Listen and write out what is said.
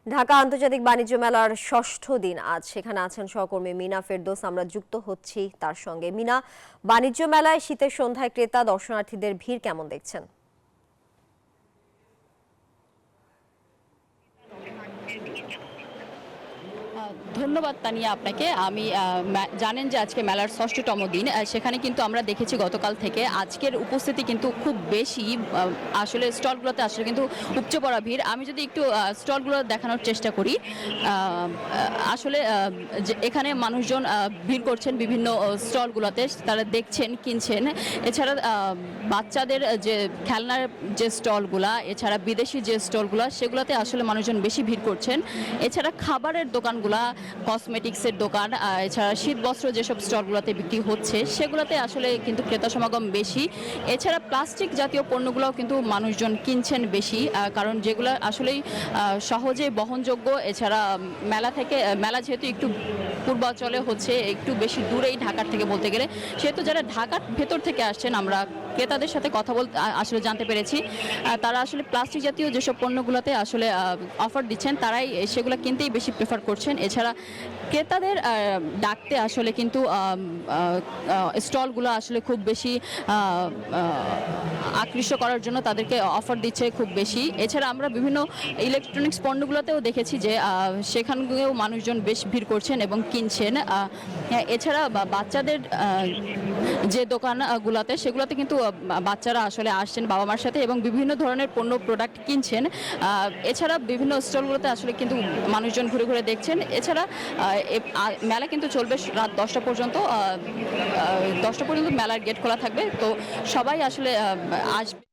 ঢাকা আন্তর্জাতিক বাণিজ্য মেলার ষষ্ঠ দিন আজ। সেখানে আছেন সহকর্মী মিনা ফেরদৌস। আমরা যুক্ত হচ্ছি তার সঙ্গে। মিনা, বাণিজ্য মেলায় শীতের সন্ধ্যায় ক্রেতা দর্শনার্থীদের ভিড় কেমন দেখছেন? ধন্যবাদ তানিয়া আপনাকে। আমি জানেন যে আজকে মেলার ষষ্ঠতম দিন। সেখানে কিন্তু আমরা দেখেছি গতকাল থেকে আজকের উপস্থিতি কিন্তু খুব বেশি। আসলে স্টলগুলোতে আসলে কিন্তু উপচে পড়া ভিড়। আমি যদি একটু স্টলগুলো দেখানোর চেষ্টা করি, আসলে যে এখানে মানুষজন ভিড় করছেন বিভিন্ন স্টলগুলোতে, তারা দেখছেন, কিনছেন। এছাড়া বাচ্চাদের যে খেলনার যে স্টলগুলা, এছাড়া বিদেশি যে স্টলগুলা, সেগুলোতে আসলে মানুষজন বেশি ভিড় করছেন। এছাড়া খাবারের দোকানগুলা, কসমেটিক্সের দোকান, এছাড়া শীতবস্ত্র যেসব স্টলগুলোতে বিক্রি হচ্ছে সেগুলোতে আসলে কিন্তু ক্রেতা সমাগম বেশি। এছাড়া প্লাস্টিক জাতীয় পণ্যগুলোও কিন্তু মানুষজন কিনছেন বেশি, কারণ যেগুলো আসলেই সহজে বহনযোগ্য। এছাড়া মেলা যেহেতু একটু পূর্বাঞ্চলে হচ্ছে, একটু বেশি দূরেই ঢাকার থেকে বলতে গেলে, সেহেতু যারা ঢাকার ভেতর থেকে আসছেন, আমরা ক্রেতাদের সাথে কথা বলতে আসলে জানতে পেরেছি তারা আসলে প্লাস্টিক জাতীয় যেসব পণ্যগুলোতে আসলে অফার দিচ্ছেন, তারাই সেগুলো কিনতেই বেশি প্রেফার করছেন। এছাড়া ক্রেতাদের ডাকতে আসলে কিন্তু স্টলগুলো আসলে খুব বেশি আকৃষ্ট করার জন্য তাদেরকে অফার দিচ্ছে খুব বেশি। এছাড়া আমরা বিভিন্ন ইলেকট্রনিক্স পণ্যগুলোতেও দেখেছি যে সেখানেও মানুষজন বেশ ভিড় করছেন এবং কিনছেন। এছাড়া বাচ্চাদের যে দোকানগুলোতে, সেগুলোতে কিন্তু বাচ্চারা আসলে আসছেন বাবা মার সাথে এবং বিভিন্ন ধরনের পণ্য প্রোডাক্ট কিনছেন। এছাড়া বিভিন্ন স্টলগুলোতে আসলে কিন্তু মানুষজন ঘুরে ঘুরে দেখছেন। এছাড়া মেলা কিন্তু চলবে রাত 10টা পর্যন্ত। 10টা পর্যন্ত মেলার গেট খোলা থাকবে, তো সবাই আসলে আসবে।